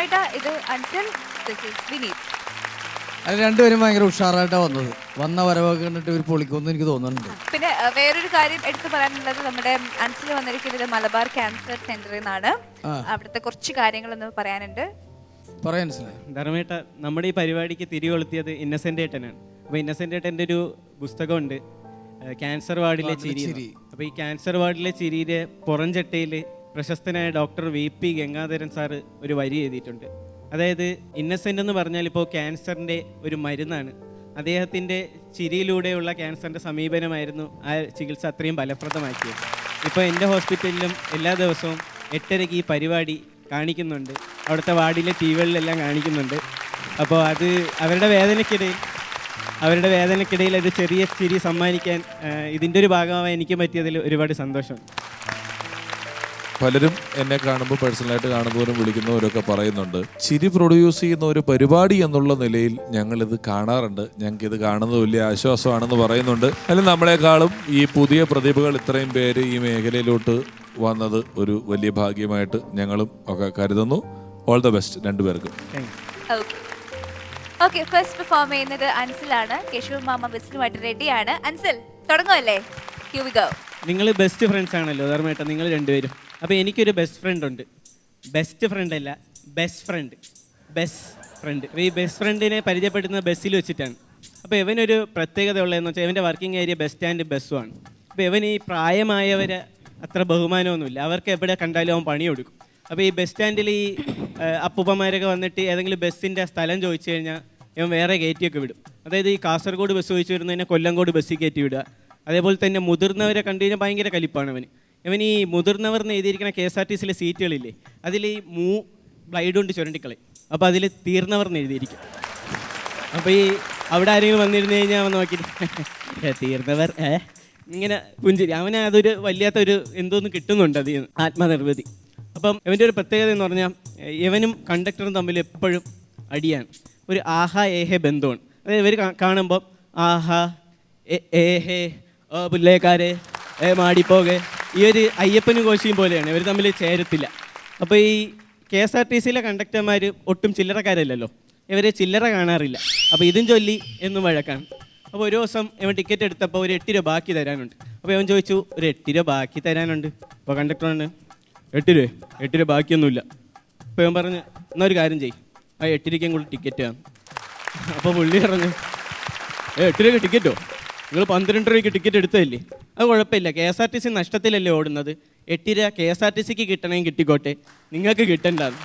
ധർമ്മേട്ട, ഇത് Ansil, this is Vineeth. അത് രണ്ടുപേരും ഭയങ്കര ഉഷാറായിട്ടാണ് വന്നത്. വന്ന വരവൊക്കെ കണ്ടിട്ട് ഒരു പൊളിക്കുമെന്ന് എനിക്ക് തോന്നുന്നുണ്ട്. പിന്നെ വേറൊരു കാര്യം എടുത്തു പറയാനുള്ളത്, നമ്മുടെ അൻസിൽ വന്നിരിക്കുന്നത് മലബാർ ക്യാൻസർ സെന്ററിൽ നിന്നാണ്. അവിടുത്തെ കുറച്ച് കാര്യങ്ങളൊന്ന് പറയാനുണ്ട്. പറയാൻ മനസ്സിലായി. ധർമ്മേട്ട, നമ്മുടെ ഈ പരിപാടിക്ക് തിരികൊളുത്തിയത് ഇന്നസെന്റ് ഏട്ടനാണ്. അപ്പോൾ ഇന്നസെന്റ് ഏട്ടൻ്റെ ഒരു പുസ്തകമുണ്ട്, ക്യാൻസർ വാർഡിലെ ചിരി. അപ്പോൾ ഈ ക്യാൻസർ വാർഡിലെ ചിരിയുടെ പുറംചട്ടയിൽ പ്രശസ്തനായ ഡോക്ടർ VP ഗംഗാധരൻ സാറ് ഒരു വരി എഴുതിയിട്ടുണ്ട്. അതായത് ഇന്നസെൻ്റ് എന്ന് പറഞ്ഞാൽ ഇപ്പോൾ ക്യാൻസറിൻ്റെ ഒരു മരുന്നാണ്. അദ്ദേഹത്തിൻ്റെ ചിരിയിലൂടെയുള്ള ക്യാൻസറിൻ്റെ സമീപനമായിരുന്നു ആ ചികിത്സ അത്രയും ഫലപ്രദമാക്കിയത്. ഇപ്പോൾ എൻ്റെ ഹോസ്പിറ്റലിലും എല്ലാ ദിവസവും 8:30 ഈ പരിപാടി കാണിക്കുന്നുണ്ട്. അവിടുത്തെ വാർഡിലെ ടിവികളിലെല്ലാം കാണിക്കുന്നുണ്ട്. അപ്പോൾ അത് അവരുടെ വേദനയ്ക്കിടയിൽ ഒരു ചെറിയ ചിരി സമ്മാനിക്കാൻ ഇതിൻ്റെ ഒരു ഭാഗമായി എനിക്ക് പറ്റിയതിൽ ഒരുപാട് സന്തോഷമുണ്ട്. പലരും എന്നെ കാണുമ്പോൾ, പേഴ്സണലായിട്ട് കാണുന്നവരും വിളിക്കുന്നവരൊക്കെ പറയുന്നുണ്ട്, ചിരി പ്രൊഡ്യൂസ് ചെയ്യുന്ന ഒരു പരിപാടി എന്നുള്ള നിലയിൽ ഞങ്ങളിത് കാണാറുണ്ട്, ഞങ്ങൾക്കിത് കാണുന്നത് വലിയ ആശ്വാസമാണെന്ന് പറയുന്നുണ്ട്. അതിൽ നമ്മളെക്കാളും ഈ പുതിയ പ്രതിഭകൾ ഇത്രയും പേര് ഈ മേഖലയിലോട്ട് വന്നത് ഒരു വലിയ ഭാഗ്യമായിട്ട് ഞങ്ങളും ഒക്കെ കരുതുന്നു. ഓൾ ദ ബെസ്റ്റ് രണ്ടുപേർക്കും. ഓക്കെ, ഫസ്റ്റ് പെർഫോം ചെയ്യുന്നത് അൻസിലാണ്. കേശു മാമ ബെസ്റ്റുമായിട്ട് റെഡിയാണ്. അൻസിൽ, തുടങ്ങുമല്ലേ? Here we go. നിങ്ങൾ ബെസ്റ്റ് ഫ്രണ്ട്സ് ആണല്ലോ ധർമ്മേട്ട, നിങ്ങൾ രണ്ടുപേരും. അപ്പോൾ എനിക്കൊരു ബെസ്റ്റ് ഫ്രണ്ട് ഉണ്ട്. ബെസ്റ്റ് ഫ്രണ്ട് അല്ല, ബെസ്റ്റ് ഫ്രണ്ട്. അപ്പോൾ ഈ ബെസ്റ്റ് ഫ്രണ്ടിനെ പരിചയപ്പെടുന്നത് ബസ്സിൽ വെച്ചിട്ടാണ്. അപ്പോൾ ഇവനൊരു പ്രത്യേകത ഉള്ളതെന്ന് വെച്ചാൽ ഇവൻ്റെ വർക്കിംഗ് ഏരിയ ബസ് സ്റ്റാൻഡ് ബസ്സുമാണ്. അപ്പോൾ ഇവൻ ഈ പ്രായമായവരെ അത്ര ബഹുമാനമൊന്നുമില്ല, അവർക്ക് എവിടെ കണ്ടാലും അവൻ പണി കൊടുക്കും. അപ്പോൾ ഈ ബസ് സ്റ്റാൻഡിൽ ഈ അപ്പൂപ്പന്മാരൊക്കെ വന്നിട്ട് ഏതെങ്കിലും ബസ്സിൻ്റെ സ്ഥലം ചോദിച്ചു കഴിഞ്ഞാൽ ഇവൻ വേറെ കയറ്റിയൊക്കെ വിടും. അതായത് ഈ കാസർഗോഡ് ബസ് ചോദിച്ചു വരുന്നതിനെ കൊല്ലങ്കോട് ബസ്സിൽ കയറ്റി വിടുക. അതേപോലെ തന്നെ മുതിർന്നവരെ കണ്ടു കഴിഞ്ഞാൽ ഭയങ്കര കലിപ്പാണ് ഇവൻ ഈ മുതിർന്നവർന്ന് എഴുതിയിരിക്കുന്ന KSRTCയിലെ സീറ്റുകളില്ലേ, അതിൽ ഈ ബ്ലൈഡ് കൊണ്ട് ചുരണ്ടിക്കളയും. അപ്പോൾ അതിൽ തീർന്നവർന്ന് എഴുതിയിരിക്കും. അപ്പോൾ ഈ അവിടെ ആരെങ്കിലും വന്നിരുന്നു കഴിഞ്ഞാൽ അവൻ നോക്കിയിട്ട് തീർന്നവർ ഇങ്ങനെ പുഞ്ചിരി. അവന് അതൊരു വല്ലാത്തൊരു എന്തോന്ന് കിട്ടുന്നുണ്ട് അതിൽ നിന്ന്, ആത്മനിർവൃതി. അപ്പം ഇവൻ്റെ ഒരു പ്രത്യേകത എന്ന് പറഞ്ഞാൽ ഇവനും കണ്ടക്ടറും തമ്മിൽ എപ്പോഴും അടിയാണ്. ഒരു ആഹാ ഏഹേ ബന്ധമാണ്. അതായത് ഇവർ കാണുമ്പോൾ ആഹാ ഏഹേ പുല്ലേക്കാരെ മാടിപ്പോകെ, ഈ ഒരു അയ്യപ്പനും കോശിയും പോലെയാണ്, ഇവർ തമ്മിൽ ചേരത്തില്ല. അപ്പോൾ ഈ KSRTCയിലെ കണ്ടക്ടർമാർ ഒട്ടും ചില്ലറക്കാരല്ലല്ലോ, ഇവരെ ചില്ലറ കാണാറില്ല. അപ്പോൾ ഇതും ചൊല്ലി എന്നും വഴക്കാണ്. അപ്പോൾ ഒരു ദിവസം ഇവൻ ടിക്കറ്റ് എടുത്തപ്പോൾ ഒരു 8 രൂപ ബാക്കി തരാനുണ്ട്. അപ്പോൾ ഇവൻ ചോദിച്ചു, ഒരു 8 രൂപ ബാക്കി തരാനുണ്ട്. അപ്പോൾ കണ്ടക്ടറാണ്, 8 രൂപ ബാക്കിയൊന്നുമില്ല. അപ്പോൾ ഇവൻ പറഞ്ഞു, എന്നാൽ ഒരു കാര്യം ചെയ്യും, ആ 8 രൂപയ്ക്കും കൂടി ടിക്കറ്റ് ആണ്. അപ്പോൾ പുള്ളി പറഞ്ഞു, 8 രൂപയ്ക്ക് ടിക്കറ്റോ? നിങ്ങൾ 12 രൂപയ്ക്ക് ടിക്കറ്റ് എടുത്തതല്ലേ? അത് കുഴപ്പമില്ല, KSRTC നഷ്ടത്തിലല്ലേ ഓടുന്നത്, 8 രൂപ KSRTCക്ക് കിട്ടണമെങ്കിൽ കിട്ടിക്കോട്ടെ, നിങ്ങൾക്ക് കിട്ടണ്ടാന്ന്.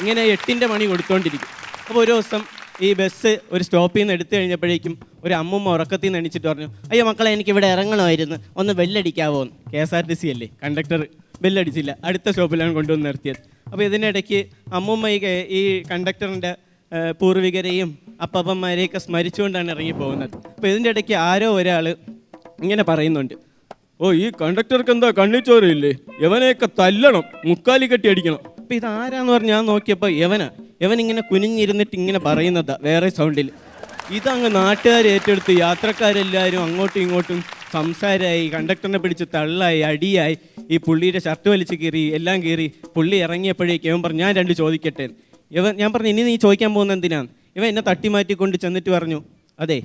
ഇങ്ങനെ 8ൻ്റെ മണി കൊടുത്തുകൊണ്ടിരിക്കും. അപ്പോൾ ഒരു ദിവസം ഈ ബസ് ഒരു സ്റ്റോപ്പിൽ നിന്ന് എടുത്തു കഴിഞ്ഞപ്പോഴേക്കും ഒരു അമ്മൂമ്മ ഉറക്കത്തിൽ നിന്ന് എണീച്ചിട്ട് പറഞ്ഞു, അയ്യോ മക്കളെ, എനിക്കിവിടെ ഇറങ്ങണമായിരുന്നു, ഒന്ന് ബെല്ലടിക്കാവോ എന്ന്. KSRTC അല്ലേ, കണ്ടക്ടർ ബെല്ലടിച്ചില്ല, അടുത്ത സ്റ്റോപ്പിലാണ് കൊണ്ടുവന്ന് നിർത്തിയത്. അപ്പോൾ ഇതിനിടയ്ക്ക് അമ്മൂമ്മ ഈ കണ്ടക്ടറിൻ്റെ പൂർവികരെയും അപ്പന്മാരെയൊക്കെ സ്മരിച്ചുകൊണ്ടാണ് ഇറങ്ങി പോകുന്നത്. അപ്പോൾ ഇതിൻ്റെ ഇടയ്ക്ക് ആരോ ഒരാൾ ഇങ്ങനെ പറയുന്നുണ്ട്, ഓ ഈ കണ്ടക്ടർക്ക് എന്താ കണ്ണിച്ചോറില്ലേ, യവനെയൊക്കെ തല്ലണം, മുക്കാലി കെട്ടി അടിക്കണം. അപ്പോൾ ഇതാരാന്ന് പറഞ്ഞ് ഞാൻ നോക്കിയപ്പോൾ യവൻ ഇങ്ങനെ കുനിഞ്ഞിരുന്നിട്ട് ഇങ്ങനെ പറയുന്നതാ വേറെ സൗണ്ടിൽ. ഇതങ്ങ് നാട്ടുകാർ ഏറ്റെടുത്ത് യാത്രക്കാരെല്ലാവരും അങ്ങോട്ടും ഇങ്ങോട്ടും സംസാരമായി, കണ്ടക്ടറിനെ പിടിച്ച് തള്ളായി, അടിയായി, ഈ പുള്ളിയുടെ ഷർട്ട് വലിച്ച് കീറി, എല്ലാം കീറി. പുള്ളി ഇറങ്ങിയപ്പോഴേക്കും ഇവൻ പറഞ്ഞു, ഞാൻ 2 ചോദിക്കട്ടെ. ഞാൻ പറഞ്ഞു, ഇനി നീ ചോദിക്കാൻ പോകുന്ന എന്തിനാണ്? ഇവൻ എന്നെ തട്ടിമാറ്റിക്കൊണ്ട് ചെന്നിട്ട് പറഞ്ഞു, അതെ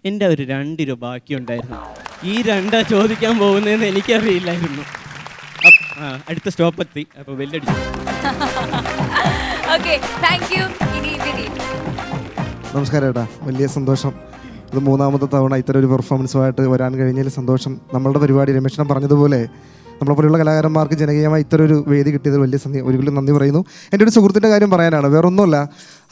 എൻ്റെ ഒരു 2 രൂപ ബാക്കിയുണ്ടായിരുന്നു, ഈ 2 ചോദിക്കാൻ പോകുന്നതെന്ന് എനിക്കറിയില്ലായിരുന്നു. അടുത്ത സ്റ്റോപ്പ് എത്തി, അപ്പോൾ ബെല്ലടിച്ചു. നമസ്കാരം ഏട്ടാ, വലിയ സന്തോഷം. ഇത് 3ാമത്തെ തവണ ഇത്തരം ഒരു പെർഫോമൻസുമായിട്ട് വരാൻ കഴിഞ്ഞതിൽ സന്തോഷം. നമ്മളുടെ പരിപാടി രമേശനം പറഞ്ഞതുപോലെ നമ്മളെപ്പോലെയുള്ള കലാകാരന്മാർക്ക് ജനകീയമായി ഇത്തരം ഒരു വേദി കിട്ടിയത് ഒരിക്കലും നന്ദി പറയുന്നു. എൻ്റെ ഒരു സുഹൃത്തിൻ്റെ കാര്യം പറയാനാണ്, വേറൊന്നുമല്ല.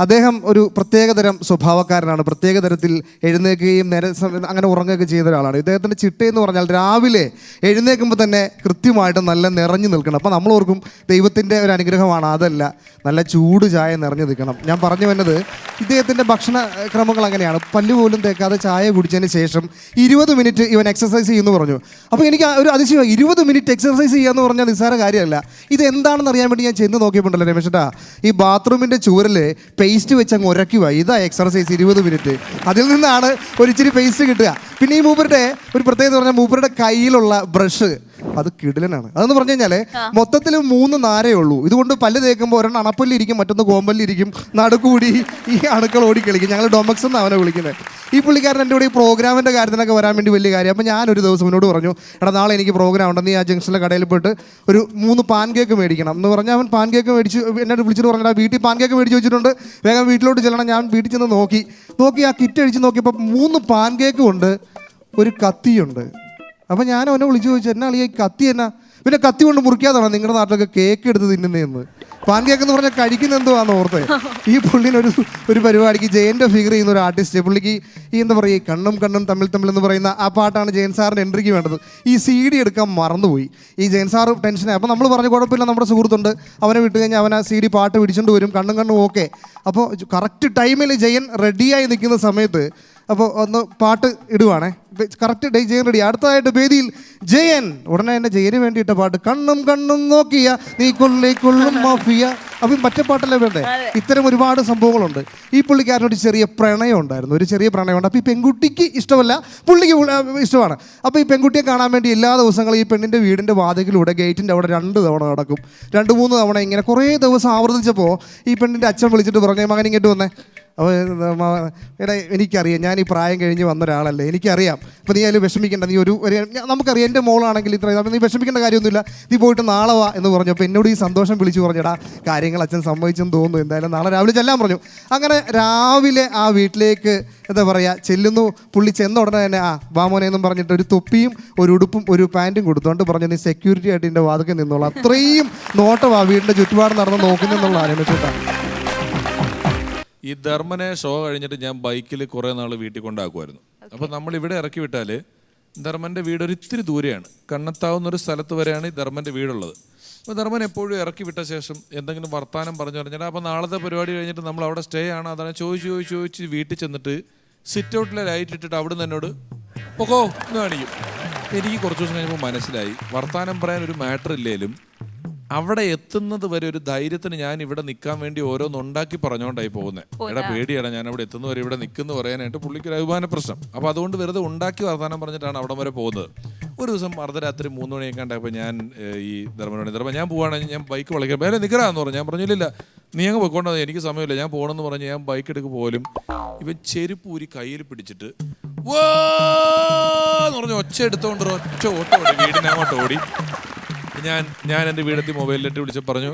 അദ്ദേഹം ഒരു പ്രത്യേകതരം സ്വഭാവക്കാരനാണ്, പ്രത്യേക തരത്തിൽ എഴുന്നേൽക്കുകയും നേരെ അങ്ങനെ ഉറങ്ങുകയൊക്കെ ചെയ്യുന്ന ഒരാളാണ്. ഇദ്ദേഹത്തിൻ്റെ ചിട്ടയെന്ന് പറഞ്ഞാൽ രാവിലെ എഴുന്നേൽക്കുമ്പോൾ തന്നെ കൃത്യമായിട്ട് നല്ല നിറഞ്ഞു നിൽക്കണം. അപ്പോൾ നമ്മൾ ഓർക്കും ദൈവത്തിൻ്റെ ഒരു അനുഗ്രഹമാണ്, അതല്ല, നല്ല ചൂട് ചായ നിറഞ്ഞു നിൽക്കണം. ഞാൻ പറഞ്ഞു വന്നത്, ഇദ്ദേഹത്തിൻ്റെ ഭക്ഷണ ക്രമങ്ങൾ അങ്ങനെയാണ്. പല്ല് പോലും തേക്കാതെ ചായ കുടിച്ചതിന് ശേഷം 20 മിനിറ്റ് ഇവൻ എക്സസൈസ് ചെയ്യുമെന്ന് പറഞ്ഞു. അപ്പോൾ എനിക്ക് ഒരു അതിശയം, 20 മിനിറ്റ് എക്സസൈസ് ചെയ്യാന്ന് പറഞ്ഞാൽ നിസ്സാര കാര്യമല്ല. ഇത് എന്താണെന്ന് അറിയാൻ വേണ്ടി ഞാൻ ചെന്ന് നോക്കിയപ്പോണ്ടല്ലോ രമേശേട്ടാ, ഈ ബാത്റൂമിൻ്റെ ചൂരൽ പേസ്റ്റ് വെച്ച് അങ്ങ് ഉരയ്ക്കുക. ഇതാ എക്സർസൈസ്, 20 മിനിറ്റ്. അതിൽ നിന്നാണ് ഒരു ഇച്ചിരി പേസ്റ്റ് കിട്ടുക. പിന്നെ ഈ മൂപ്പരുടെ ഒരു പ്രത്യേകത പറഞ്ഞാൽ, മൂപ്പരുടെ കയ്യിലുള്ള ബ്രഷ് അത് കിടിലനാണ്. അതെന്ന് പറഞ്ഞു കഴിഞ്ഞാല് മൊത്തത്തിൽ 3 നാരേ ഉള്ളൂ. ഇതുകൊണ്ട് പല്ല് തേക്കുമ്പോൾ ഒരെണ്ണം അണപ്പല്ലിരിക്കും, മറ്റൊന്ന് കോമ്പല്ലിരിക്കും, നടുക്കൂടി ഈ അണുക്കൾ ഓടി കളിക്കും. ഞങ്ങൾ ഡൊമക്സ് എന്നാണ് അവനെ വിളിക്കുന്നത്. ഈ പുള്ളിക്കാരൻ എൻ്റെ കൂടെ ഈ പ്രോഗ്രാമിൻ്റെ കാര്യത്തിനൊക്കെ വരാൻ വേണ്ടി വലിയ കാര്യം. അപ്പോൾ ഞാനൊരു ദിവസം എന്നോട് പറഞ്ഞു, എടാ നാളെ എനിക്ക് പ്രോഗ്രാം ഉണ്ട്, നീ ആ ജംഗ്ഷനിലെ കടയിൽ പോയിട്ട് ഒരു 3 പാൻ കേക്ക് മേടിക്കണം എന്ന് പറഞ്ഞാൽ അവൻ പാൻ കേക്ക് മേടിച്ച് എന്നോട് വിളിച്ചിട്ട് പറഞ്ഞാൽ വീട്ടിൽ പാൻ കേക്ക് മേടിച്ച് വെച്ചിട്ടുണ്ട്, വേഗം വീട്ടിലോട്ട് ചെല്ലണം. ഞാൻ വീട്ടിൽ ചെന്ന് നോക്കി ആ കിറ്റ് അടിച്ച് നോക്കിയപ്പോൾ 3 പാൻ കേക്കും ഉണ്ട്, ഒരു കത്തിയുണ്ട്. അപ്പം ഞാൻ അവനെ വിളിച്ച് ചോദിച്ചു, എന്നാ ഈ കത്തി എന്നാ? പിന്നെ കത്തി കൊണ്ട് മുറിക്കാതാണോ നിങ്ങളുടെ നാട്ടിലൊക്കെ കേക്ക് എടുത്ത് തിന്നുന്നതെന്ന്? പാൻ കേക്ക് എന്ന് പറഞ്ഞാൽ കഴിക്കുന്ന എന്തുവാന്ന് ഓർത്തേ. ഈ പുള്ളിനൊരു പരിപാടിക്ക് ജയൻ്റെ ഫിഗർ ചെയ്യുന്ന ഒരു ആർട്ടിസ്റ്റ്, പുള്ളിക്ക് ഈ എന്താ പറയുക, കണ്ണും കണ്ണും തമ്മിൽ തമ്മിൽ എന്ന് പറയുന്ന ആ പാട്ടാണ് ജയൻ സാറിന് എൻട്രിക്ക് വേണ്ടത്. ഈ CD എടുക്കാൻ മറന്നുപോയി. ഈ ജയൻ സാറ് ടെൻഷനായി. അപ്പോൾ നമ്മൾ പറഞ്ഞു കുഴപ്പമില്ല, നമ്മുടെ സുഹൃത്തുണ്ട്, അവനെ വിട്ട് കഴിഞ്ഞാൽ അവൻ ആ CD പാട്ട് പിടിച്ചുകൊണ്ട് വരും, കണ്ണും കണ്ണും ഓക്കെ. അപ്പോൾ കറക്റ്റ് ടൈമിൽ ജയൻ റെഡിയായി നിൽക്കുന്ന സമയത്ത് അപ്പോൾ ഒന്ന് പാട്ട് ഇടുവാണേ, കറക്റ്റ് ഡേ ജയൻ റെഡി. അടുത്തതായിട്ട് വേദിയിൽ ജയൻ, ഉടനെ തന്നെ ജയന് വേണ്ടിയിട്ട പാട്ട് കണ്ണും കണ്ണും നോക്കിയ നീ കൊള്ളും മാഫിയ. അപ്പം മറ്റേ പാട്ടല്ലേ വേണ്ടേ? ഇത്തരം ഒരുപാട് സംഭവങ്ങളുണ്ട്. ഈ പുള്ളിക്കാരനൊരു ചെറിയ പ്രണയം ഉണ്ടായിരുന്നു, ഒരു ചെറിയ പ്രണയമുണ്ട്. അപ്പോൾ ഈ പെൺകുട്ടിക്ക് ഇഷ്ടമല്ല, പുള്ളിക്ക് ഇഷ്ടമാണ്. അപ്പോൾ ഈ പെൺകുട്ടിയെ കാണാൻ വേണ്ടി എല്ലാ ദിവസങ്ങളും ഈ പെണ്ണിൻ്റെ വീടിൻ്റെ വാതിലിലൂടെ ഗേറ്റിൻ്റെ അവിടെ 2 തവണ നടക്കും. 2-3 തവണ ഇങ്ങനെ കുറേ ദിവസം ആവർത്തിച്ചപ്പോൾ ഈ പെണ്ണിൻ്റെ അച്ഛൻ വിളിച്ചിട്ട് പറഞ്ഞു, മകൻ ഇങ്ങോട്ട് വന്നേ. അപ്പോൾ എടാ എനിക്കറിയാം, ഞാൻ ഈ പ്രായം കഴിഞ്ഞ് വന്ന ഒരാളല്ലേ, എനിക്കറിയാം. അപ്പോൾ നീ അതിൽ വിഷമിക്കേണ്ട, നീ നമുക്കറിയാം എൻ്റെ മോളാണെങ്കിൽ ഇത്ര, അപ്പോൾ നീ വിഷമിക്കേണ്ട കാര്യമൊന്നുമില്ല, നീ പോയിട്ട് നാളെ വാ എന്ന് പറഞ്ഞു. അപ്പോൾ എന്നോട് ഈ സന്തോഷം വിളിച്ചു പറഞ്ഞടാ, കാര്യങ്ങൾ അച്ഛൻ സമ്മതിച്ചെന്ന് തോന്നുന്നു, എന്തായാലും നാളെ രാവിലെ ചെല്ലാൻ പറഞ്ഞു. അങ്ങനെ രാവിലെ ആ വീട്ടിലേക്ക് എന്താ പറയുക ചെല്ലുന്നു. പുള്ളി ചെന്ന ഉടനെ തന്നെ വാമോനെ എന്നും പറഞ്ഞിട്ട് ഒരു തൊപ്പിയും ഒരു ഉടുപ്പും ഒരു പാൻറ്റും കൊടുത്തുകൊണ്ട് പറഞ്ഞു, നീ സെക്യൂരിറ്റി ആയിട്ട് എൻ്റെ വാതിൽക്കൽ നിന്നോളാം. അത്രയും നോട്ടം ആ വീടിൻ്റെ ചുറ്റുപാട് നടന്ന് നോക്കുന്നെന്നുള്ള ആലോചിച്ചിട്ടാണ്. ഈ ധർമ്മനെ ഷോ കഴിഞ്ഞിട്ട് ഞാൻ ബൈക്കിൽ കുറേ നാൾ വീട്ടിൽ കൊണ്ടാക്കുമായിരുന്നു. അപ്പോൾ നമ്മൾ ഇവിടെ ഇറക്കി വിട്ടാൽ ധർമ്മൻ്റെ വീട് ഒരു ഇത്തിരി ദൂരെയാണ്, കണ്ണെത്താവുന്നൊരു സ്ഥലത്ത് വരെയാണ് ഈ ധർമ്മൻ്റെ വീടുള്ളത്. അപ്പോൾ ധർമ്മൻ എപ്പോഴും ഇറക്കി വിട്ട ശേഷം എന്തെങ്കിലും വർത്താനം പറഞ്ഞു പറഞ്ഞാൽ, അപ്പോൾ നാളത്തെ പരിപാടി കഴിഞ്ഞിട്ട് നമ്മൾ അവിടെ സ്റ്റേ ആണ്, അതാണ് ചോദിച്ച് വീട്ടിൽ ചെന്നിട്ട് സിറ്റ് ഔട്ടിലെ ലൈറ്റ് ഇട്ടിട്ട് അവിടെ നിന്ന് എന്നോട് പൊക്കോ എന്ന് കാണിക്കും. എനിക്ക് കുറച്ച് ദിവസം കഴിഞ്ഞപ്പോൾ മനസ്സിലായി, വർത്താനം പറയാൻ ഒരു മാറ്റർ ഇല്ലേലും അവിടെ എത്തുന്നത് വരെ ഒരു ധൈര്യത്തിന് ഞാൻ ഇവിടെ നിൽക്കാൻ വേണ്ടി ഓരോന്നുണ്ടാക്കി പറഞ്ഞുകൊണ്ടായി പോകുന്നത്. എടാ പേടിയടാ, ഞാൻ അവിടെ എത്തുന്നവരെ ഇവിടെ നിൽക്കുന്നു പറയാനായിട്ട് പുള്ളിക്ക് ഒരു അഭിമാന പ്രശ്നം. അപ്പോൾ അതുകൊണ്ട് വെറുതെ ഉണ്ടാക്കി വർത്താനം പറഞ്ഞിട്ടാണ് അവിടെ വരെ പോകുന്നത്. ഒരു ദിവസം അർദ്ധരാത്രി 3 മണിയൊക്കെ ഉണ്ടായപ്പോൾ ഞാൻ ഈ ധർമ്മ ഞാൻ പോവുകയാണെങ്കിൽ ഞാൻ ബൈക്ക് വളയ്ക്കാൻ അല്ലെ നിൽക്കരാന്ന് പറഞ്ഞു. ഞാൻ പറഞ്ഞില്ല, നീ അങ്ങ് പോയിക്കൊണ്ടത്, എനിക്ക് സമയമില്ല, ഞാൻ പോകണമെന്ന് പറഞ്ഞ് ഞാൻ ബൈക്ക് എടുക്കുക പോലും ഇവൻ ചെരുപ്പ് ഊരി കയ്യിൽ പിടിച്ചിട്ട് എന്ന് പറഞ്ഞ് ഒച്ച എടുത്തോണ്ട് ഒറ്റ ഓട്ടം ഓടി, വീടിനങ്ങോട്ട് ഓടി. ഞാൻ എൻ്റെ വീടെത്തി മൊബൈലിലിട്ട് വിളിച്ച് പറഞ്ഞു,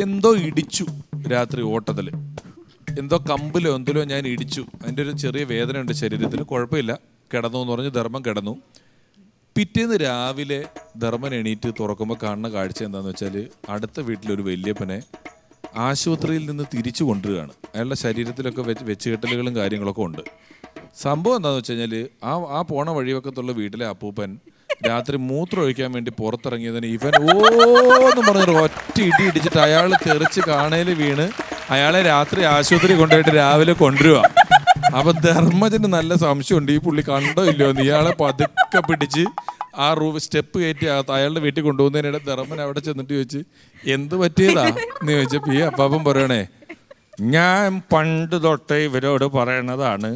എന്തോ ഇടിച്ചു രാത്രി ഓട്ടത്തിൽ, എന്തോ കമ്പിലോ എന്തിലോ ഞാൻ ഇടിച്ചു, അതിൻ്റെ ഒരു ചെറിയ വേദനയുണ്ട് ശരീരത്തിൽ, കുഴപ്പമില്ല, കിടന്നു എന്ന് പറഞ്ഞ് ധർമ്മം കിടന്നു. പിറ്റേന്ന് രാവിലെ ധർമ്മൻ എണീറ്റ് തുറക്കുമ്പോൾ കാണുന്ന കാഴ്ച എന്താണെന്ന് വെച്ചാൽ, അടുത്ത വീട്ടിലൊരു വല്യപ്പനെ ആശുപത്രിയിൽ നിന്ന് തിരിച്ചു കൊണ്ടുവരികയാണ്. അയാളുടെ ശരീരത്തിലൊക്കെ വെച്ചുകെട്ടലുകളും കാര്യങ്ങളൊക്കെ ഉണ്ട്. സംഭവം എന്താണെന്ന് വെച്ച് കഴിഞ്ഞാൽ, ആ പോണ വഴിവക്കത്തുള്ള വീട്ടിലെ അപ്പൂപ്പൻ രാത്രി മൂത്രം ഒഴിക്കാൻ വേണ്ടി പുറത്തിറങ്ങിയതിന് ഇവൻ ഓന്ന് പറഞ്ഞൊരു ഒറ്റ ഇടി ഇടിച്ചിട്ട് അയാൾ തെറിച്ച് കാണയിൽ വീണ് അയാളെ രാത്രി ആശുപത്രി കൊണ്ടുപോയിട്ട് രാവിലെ കൊണ്ടുവരിക. അപ്പൊ ധർമ്മജന് നല്ല സംശയമുണ്ട്, ഈ പുള്ളി കണ്ടോ ഇല്ലയോ എന്ന്. ഇയാളെ പതുക്കെ പിടിച്ച് ആ സ്റ്റെപ്പ് കയറ്റി അയാളുടെ വീട്ടിൽ കൊണ്ടുപോകുന്നതിനിടെ ധർമ്മൻ അവിടെ ചെന്നിട്ട് ചോദിച്ച്, എന്ത് പറ്റിയതാ എന്ന് ചോദിച്ചപ്പോ ഈ അപ്പാപ്പൻ പറയണേ, ഞാൻ പണ്ട് തൊട്ടേ ഇവരോട് പറയണതാണ്,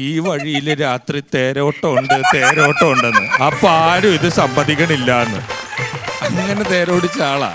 ഈ വഴിയിൽ രാത്രി തേരോട്ടം ഉണ്ടെന്ന്. അപ്പൊ ആരും ഇത് സമ്മതിക്കണില്ല എന്ന്. അങ്ങനെ തേരോടിച്ച ആളാ.